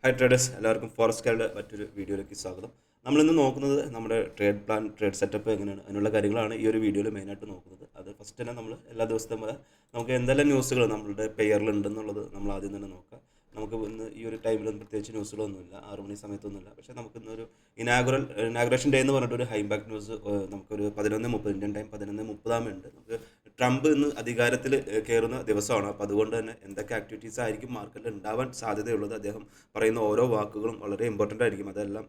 Hi traders, എല്ലാവർക്കും forest കെയറുടെ മറ്റൊരു വീഡിയോയിലേക്ക് സ്വാഗതം. നമ്മളിന്ന് നോക്കുന്നത് നമ്മുടെ ട്രേഡ് പ്ലാൻ, ട്രേഡ് സെറ്റപ്പ് എങ്ങനെയാണ് അതിനുള്ള കാര്യങ്ങളാണ് ഈ ഒരു വീഡിയോയിൽ മെയിനായിട്ട് നോക്കുന്നത്. അത് ഫസ്റ്റ് തന്നെ നമ്മൾ എല്ലാ ദിവസത്തെ പോലെ നമുക്ക് എന്തെല്ലാം ന്യൂസുകൾ നമ്മളുടെ പെയറിലുണ്ടെന്നുള്ളത് നമ്മൾ ആദ്യം തന്നെ നോക്കാം. നമുക്ക് ഇന്ന് ഈ ഒരു ടൈമിലൊന്നും പ്രത്യേകിച്ച് ന്യൂസുകളൊന്നുമില്ല, 6 മണി സമയത്തൊന്നുമില്ല. പക്ഷേ നമുക്കിന്നൊരു ഇനാഗുറേഷൻ ഡേ എന്ന് പറഞ്ഞിട്ടൊരു ഹൈ ഇമ്പാക്ട് ന്യൂസ് നമുക്കൊരു 11:30 ഇന്ത്യൻ ടൈം 11:30 ഉണ്ട്. ട്രംപ് ഇന്ന് അധികാരത്തിൽ കയറുന്ന ദിവസമാണ്. അപ്പോൾ അതുകൊണ്ട് തന്നെ എന്തൊക്കെ ആക്ടിവിറ്റീസ് ആയിരിക്കും മാർക്കറ്റിൽ ഉണ്ടാവാൻ സാധ്യതയുള്ളത്, അദ്ദേഹം പറയുന്ന ഓരോ വാക്കുകളും വളരെ ഇമ്പോർട്ടൻ്റ് ആയിരിക്കും. അതെല്ലാം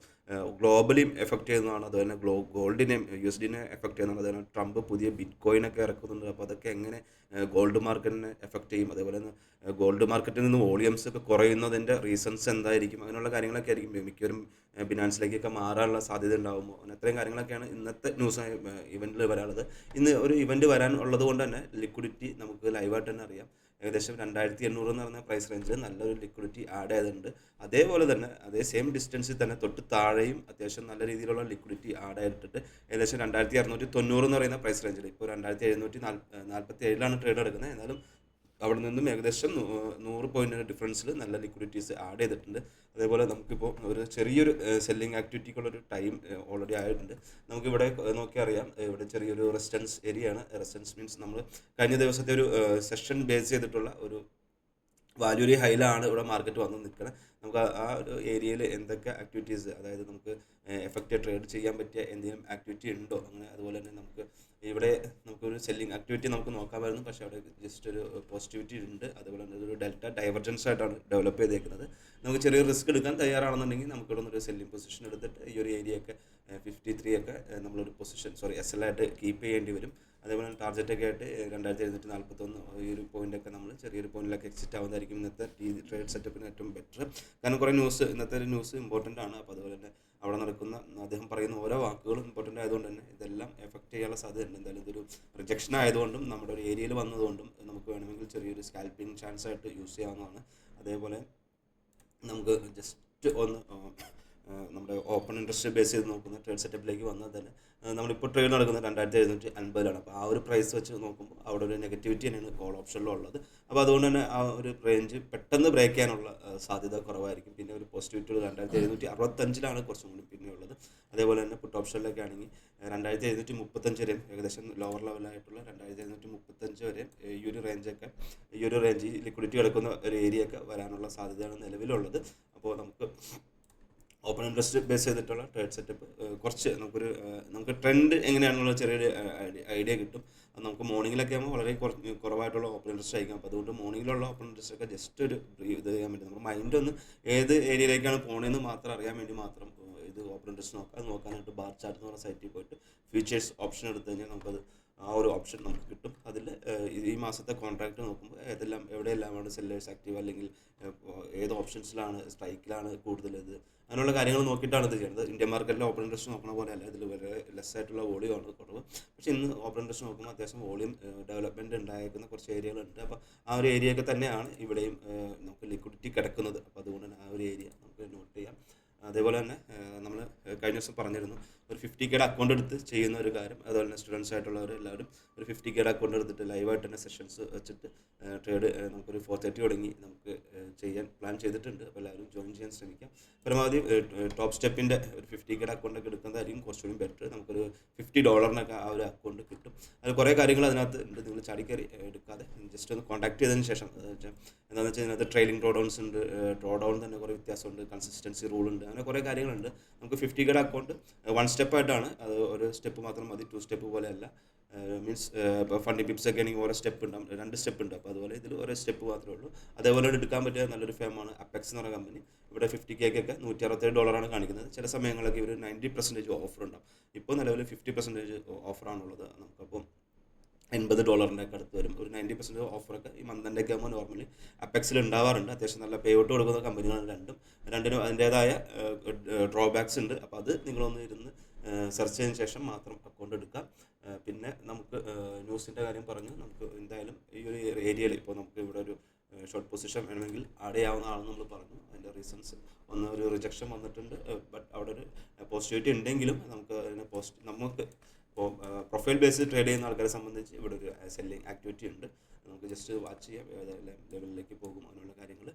ഗ്ലോബലിയും എഫക്റ്റ് ചെയ്യുന്നതാണ്. അതുപോലെ ഗോൾഡിനെയും USDനെ എഫക്റ്റ് ചെയ്യുന്നതാണ്. അതുപോലെ ട്രംപ് പുതിയ ബിറ്റ് കോയിനൊക്കെ ഇറക്കുന്നുണ്ട്. അപ്പോൾ അതൊക്കെ എങ്ങനെ ഗോൾഡ് മാർക്കറ്റിനെ എഫക്റ്റ് ചെയ്യും, അതേപോലെ തന്നെ ഗോൾഡ് മാർക്കറ്റിൽ നിന്ന് വോളിയംസ് ഒക്കെ കുറയുന്നതിൻ്റെ റീസൺസ് എന്തായിരിക്കും, അങ്ങനെയുള്ള കാര്യങ്ങളൊക്കെ ആയിരിക്കും മിക്കവരും ബിനാൻസിലേക്കൊക്കെ മാറാനുള്ള സാധ്യത ഉണ്ടാകുമ്പോൾ അങ്ങനെ അത്രയും കാര്യങ്ങളൊക്കെയാണ് ഇന്നത്തെ ന്യൂസ് ഇവൻറ്റിൽ വരാനുള്ളത്. ഇന്ന് ഒരു ഇവൻറ്റ് വരാൻ ഉള്ളത് കൊണ്ട് തന്നെ ലിക്വിഡിറ്റി നമുക്ക് ലൈവായിട്ട് തന്നെ അറിയാം. ഏകദേശം 2800 എന്ന് പറഞ്ഞ പ്രൈസ് റേഞ്ചിൽ നല്ലൊരു ലിക്വിഡിറ്റി ആഡ് ചെയ്തിട്ടുണ്ട്. അതേപോലെ തന്നെ അതേ സെയിം ഡിസ്റ്റൻസിൽ തന്നെ തൊട്ട് താഴെയും അത്യാവശ്യം നല്ല രീതിയിലുള്ള ലിക്വിഡിറ്റി ആഡ് ചെയ്തിട്ട് ഏകദേശം 2690 എന്ന് പറയുന്ന പ്രൈസ് റേഞ്ചിൽ ഇപ്പോൾ 2747 ട്രേഡ് എടുക്കുന്നത്. എന്നാലും അവിടെ നിന്നും ഏകദേശം 100 പോയിൻറ്റിൻ്റെ ഡിഫറൻസിൽ നല്ല ലിക്വിഡിറ്റീസ് ആഡ് ചെയ്തിട്ടുണ്ട്. അതേപോലെ നമുക്കിപ്പോൾ ഒരു ചെറിയൊരു സെല്ലിംഗ് ആക്ടിവിറ്റിക്കുള്ളൊരു ടൈം ഓൾറെഡി ആയിട്ടുണ്ട്. നമുക്കിവിടെ നോക്കി അറിയാം, ഇവിടെ ചെറിയൊരു റെസിസ്റ്റൻസ് ഏരിയയാണ്. റെസിസ്റ്റൻസ് മീൻസ് നമ്മൾ കഴിഞ്ഞ ദിവസത്തെ ഒരു സെഷൻ ബേസ് ചെയ്തിട്ടുള്ള ഒരു വാല്യൂരി ഹൈയിലാണ് ഇവിടെ മാർക്കറ്റ് വന്ന് നിൽക്കുന്നത്. നമുക്ക് ആ ഒരു ഏരിയയിൽ എന്തൊക്കെ ആക്ടിവിറ്റീസ്, അതായത് നമുക്ക് എഫക്റ്റ് ട്രേഡ് ചെയ്യാൻ പറ്റിയ എന്തെങ്കിലും ആക്ടിവിറ്റി ഉണ്ടോ, അങ്ങനെ അതുപോലെ തന്നെ നമുക്ക് ഇവിടെ നമുക്കൊരു സെല്ലിംഗ് ആക്ടിവിറ്റി നമുക്ക് നോക്കാമായിരുന്നു. പക്ഷേ അവിടെ ജസ്റ്റ് ഒരു പോസിറ്റിവിറ്റി ഉണ്ട്. അതുപോലെ തന്നെ ഒരു ഡെൽറ്റ ഡൈവർജൻസ് ആയിട്ടാണ് ഡെവലപ്പ് ചെയ്തേക്കുന്നത്. നമുക്ക് ചെറിയ റിസ്ക് എടുക്കാൻ തയ്യാറാണെന്നുണ്ടെങ്കിൽ നമുക്കിവിടെ നിന്നൊരു സെല്ലിംഗ് പൊസിഷൻ എടുത്തിട്ട് ഈ ഒരു ഏരിയയൊക്കെ 53 ഒക്കെ നമ്മളൊരു പൊസിഷൻ SL ആയിട്ട് കീപ്പ് ചെയ്യേണ്ടി വരും. അതേപോലെ ടാർഗറ്റൊക്കെ ആയിട്ട് 2741 ഈ ഒരു പോയിൻ്റൊക്കെ നമ്മൾ ചെറിയൊരു പോയിന്റിലൊക്കെ എക്സിറ്റ് ആവുന്നതായിരിക്കും ഇന്നത്തെ ട്രേഡ് സെറ്റപ്പിന് ഏറ്റവും ബെറ്റർ. കാരണം കുറേ ന്യൂസ്, ഇന്നത്തെ ഒരു ന്യൂസ് ഇമ്പോർട്ടൻ്റ് ആണ്. അപ്പോൾ അതുപോലെ തന്നെ അവിടെ നടക്കുന്ന അദ്ദേഹം പറയുന്ന ഓരോ വാക്കുകളും ഇമ്പോർട്ടൻ്റ് ആയതുകൊണ്ട് തന്നെ ഇതെല്ലാം എഫക്റ്റ് ചെയ്യാനുള്ള സാധ്യതയുണ്ട്. എന്തായാലും ഇതൊരു റിജക്ഷൻ ആയതുകൊണ്ടും നമ്മുടെ ഒരു ഏരിയയിൽ വന്നതുകൊണ്ടും നമുക്ക് വേണമെങ്കിൽ ചെറിയൊരു സ്കാൽപ്പിംഗ് ചാൻസ് ആയിട്ട് യൂസ് ചെയ്യാവുന്നതാണ്. അതേപോലെ നമുക്ക് ജസ്റ്റ് ഒന്ന് നമ്മുടെ ഓപ്പൺ ഇൻട്രസ്റ്റ് ബേസ് ചെയ്ത് നോക്കുന്ന ട്രേഡ് സെറ്റപ്പിലേക്ക് വന്നാൽ തന്നെ നമ്മളിപ്പോൾ ട്രേഡ് നടക്കുന്നത് 2750 അപ്പോൾ ആ ഒരു പ്രൈസ് വെച്ച് നോക്കുമ്പോൾ അവിടെ ഒരു നെഗറ്റിവിറ്റി തന്നെയാണ് കോൾ ഓപ്ഷനിലുള്ളത്. അപ്പോൾ അതുകൊണ്ട് തന്നെ ആ ഒരു റേഞ്ച് പെട്ടെന്ന് ബ്രേക്ക് ചെയ്യാനുള്ള സാധ്യത കുറവായിരിക്കും. പിന്നെ ഒരു പോസിറ്റിവിറ്റി 2765 കുറച്ചും കൂടി പിന്നെ ഉള്ളത്. അതേപോലെ തന്നെ പുട്ട് ഓപ്ഷനിലൊക്കെ ആണെങ്കിൽ 2735 വരെയും ഏകദേശം ലോവർ ലെവലായിട്ടുള്ള 2735 വരെയും ഈ ഒരു റേഞ്ച് ലിക്വിഡിറ്റി കിടക്കുന്ന ഒരു ഏരിയ ഒക്കെ വരാനുള്ള സാധ്യതയാണ് നിലവിലുള്ളത്. അപ്പോൾ ഓപ്പൺ ഇൻട്രസ്റ്റ് ബേസ് ചെയ്തിട്ടുള്ള ട്രേഡ് സെറ്റപ്പ് കുറച്ച് നമുക്ക് ട്രെൻഡ് എങ്ങനെയാണെന്നുള്ള ചെറിയൊരു ഐഡിയ കിട്ടും. അത് നമുക്ക് മോർണിംഗിലൊക്കെ ആകുമ്പോൾ വളരെ കുറവായിട്ടുള്ള ഓപ്പൺ ഇൻട്രസ്റ്റ് ആയിരിക്കും. അപ്പോൾ അതുകൊണ്ട് മോർണിംഗിലുള്ള ഓപ്പൺ ഇൻട്രസ്റ്റ് ഒക്കെ ജസ്റ്റ് ഒരു ഇത് ചെയ്യാൻ വേണ്ടി നമ്മുടെ മൈൻഡ് ഒന്ന് ഏത് ഏരിയയിലേക്കാണ് പോകണമെന്ന് മാത്രം അറിയാൻ വേണ്ടി മാത്രം ഇത് ഓപ്പൺ ഇൻട്രസ്റ്റ് നോക്കാനായിട്ട് ബാർ ചാർട്ട് എന്ന് പറഞ്ഞ സൈറ്റിൽ പോയിട്ട് ഫീച്ചേഴ്സ് ഓപ്ഷൻ എടുത്തു കഴിഞ്ഞാൽ നമുക്കത് ആ ഒരു ഓപ്ഷൻ നമുക്ക് കിട്ടും. അതിൽ ഈ മാസത്തെ കോൺട്രാക്റ്റ് നോക്കുമ്പോൾ എവിടെയെല്ലാമാണ് സെല്ലേഴ്സ് ആക്റ്റീവ്, അല്ലെങ്കിൽ ഏത് ഓപ്ഷൻസിലാണ് സ്ട്രൈക്കിലാണ് കൂടുതൽ ഇത്, അങ്ങനെയുള്ള കാര്യങ്ങൾ നോക്കിയിട്ടാണ് ഇത് ചെയ്യുന്നത്. ഇന്ത്യൻ മാർക്കറ്റിലെ ഓപ്പൺ ഇൻട്രസ്റ്റ് നോക്കണ പോലെയല്ല, ഇതിൽ വളരെ ലെസ് ആയിട്ടുള്ള വോളിയമാണ് കുറവ്. പക്ഷേ ഇന്ന് ഓപ്പൺ ഇൻട്രസ്റ്റ് നോക്കുമ്പോൾ അത്യാവശ്യം വോളിയം ഡെവലപ്മെൻറ്റ് ഉണ്ടായിരിക്കുന്ന കുറച്ച് ഏരിയകളുണ്ട്. അപ്പോൾ ആ ഒരു ഏരിയയൊക്കെ തന്നെയാണ് ഇവിടെയും നമുക്ക് ലിക്വിഡിറ്റി കിടക്കുന്നത്. അപ്പോൾ അതുകൊണ്ട് തന്നെ ആ ഒരു ഏരിയ നമുക്ക് നോട്ട് ചെയ്യാം. അതേപോലെ തന്നെ നമ്മൾ കഴിഞ്ഞ ദിവസം പറഞ്ഞിരുന്നു ഒരു 50K അക്കൗണ്ട് എടുത്ത് ചെയ്യുന്ന ഒരു കാര്യം. അതുപോലെ തന്നെ സ്റ്റുഡൻസ് ആയിട്ടുള്ളവർ എല്ലാവരും ഒരു 50K അക്കൗണ്ട് എടുത്തിട്ട് ലൈവായിട്ട് തന്നെ സെഷൻസ് വെച്ചിട്ട് ട്രേഡ് നമുക്കൊരു 4:30 തുടങ്ങി നമുക്ക് ചെയ്യാൻ പ്ലാൻ ചെയ്തിട്ടുണ്ട്. അപ്പോൾ എല്ലാവരും ജോയിൻ ചെയ്യാൻ ശ്രമിക്കാം. പരമാവധി ടോപ്പ് സ്റ്റെപ്പിൻ്റെ ഒരു 50K അക്കൗണ്ടൊക്കെ എടുക്കുന്നതായിരിക്കും കുറച്ചുകൂടി ബെറ്റർ. നമുക്കൊരു $50 ആ ഒരു അക്കൗണ്ട് കിട്ടും. അത് കുറേ കാര്യങ്ങൾ അതിനകത്ത് ഉണ്ട്. നിങ്ങൾ ചാടിക്കറി എടുക്കാതെ ജസ്റ്റ് ഒന്ന് കോൺടാക്ട് ചെയ്തതിന് ശേഷം, എന്താണെന്ന് വെച്ചാൽ ഇതിനകത്ത് ട്രെയിലിംഗ് ഡ്രോഡൗൺസ് ഉണ്ട്. ഡ്രോഡൗൺ തന്നെ കുറേ വ്യത്യാസമുണ്ട്, കൺസിസ്റ്റൻസി റൂൾ ഉണ്ട്, അങ്ങനെ കുറേ കാര്യങ്ങളുണ്ട്. നമുക്ക് 50K അക്കൗണ്ട് 1 സ്റ്റെപ്പായിട്ടാണ്. അത് ഒരു സ്റ്റെപ്പ് മാത്രം മതി, 2 സ്റ്റെപ്പ് പോലെയല്ല. മീൻസ് ഇപ്പോൾ ഫണ്ടി പിപ്സ് ഒക്കെ ആണെങ്കിൽ ഓരോ സ്റ്റെപ്പ് ഉണ്ടാവും, 2 സ്റ്റെപ്പ് ഉണ്ട്. അപ്പോൾ അതുപോലെ ഇതിൽ ഓരോ സ്റ്റെപ്പ് മാത്രമേ ഉള്ളൂ. അതേപോലെ എടുക്കാൻ പറ്റിയ നല്ലൊരു ഫേമാണ് അപ്പെക്സ് എന്ന് പറയുന്ന കമ്പനി. ഇവിടെ 50Kക്കൊക്കെ $167 കാണിക്കുന്നത്. ചില സമയങ്ങളൊക്കെ ഇവർ 90% ഓഫർ ഉണ്ടാവും. ഇപ്പോൾ നിലവിൽ 50% ഓഫറാണുള്ളത്. നമുക്കപ്പം $80 അടുത്ത് വരും. ഒരു 90% ഓഫറൊക്കെ ഈ മന്തിൻ്റെയൊക്കെ ആകുമ്പോൾ നോർമലി അപ്പെക്സിൽ ഉണ്ടാവാറുണ്ട്. അത്യാവശ്യം നല്ല പേ ഔട്ട് കൊടുക്കുന്ന കമ്പനികളാണ് രണ്ടിനും അതിൻ്റേതായ ഡ്രോബാക്സ് ഉണ്ട്. അപ്പോൾ അത് നിങ്ങളൊന്ന് ഇരുന്ന് സെർച്ച് ചെയ്തതിന് ശേഷം മാത്രം അക്കൗണ്ട് എടുക്കാം. പിന്നെ നമുക്ക് ന്യൂസിൻ്റെ കാര്യം പറഞ്ഞു, നമുക്ക് എന്തായാലും ഈ ഒരു ഏരിയയിൽ ഇപ്പോൾ നമുക്ക് ഇവിടെ ഒരു ഷോർട്ട് പൊസിഷൻ വേണമെങ്കിൽ ആഡ് ചെയ്യാവുന്നതാണെന്ന് നമ്മൾ പറഞ്ഞു. അതിൻ്റെ റീസൺസ് ഒരു റിജക്ഷൻ വന്നിട്ടുണ്ട്. ബട്ട് അവിടെ ഒരു പോസിറ്റിവിറ്റി ഉണ്ടെങ്കിലും നമുക്ക് ഇപ്പോൾ പ്രൊഫൈൽ ബേസ്ഡ് ട്രേഡ് ചെയ്യുന്ന ആൾക്കാരെ സംബന്ധിച്ച് ഇവിടെ ഒരു സെല്ലിംഗ് ആക്ടിവിറ്റി ഉണ്ട്. നമുക്ക് ജസ്റ്റ് വാച്ച് ചെയ്യാം ഏതെല്ലാം ലെവലിലേക്ക് പോകും, അങ്ങനെയുള്ള കാര്യങ്ങൾ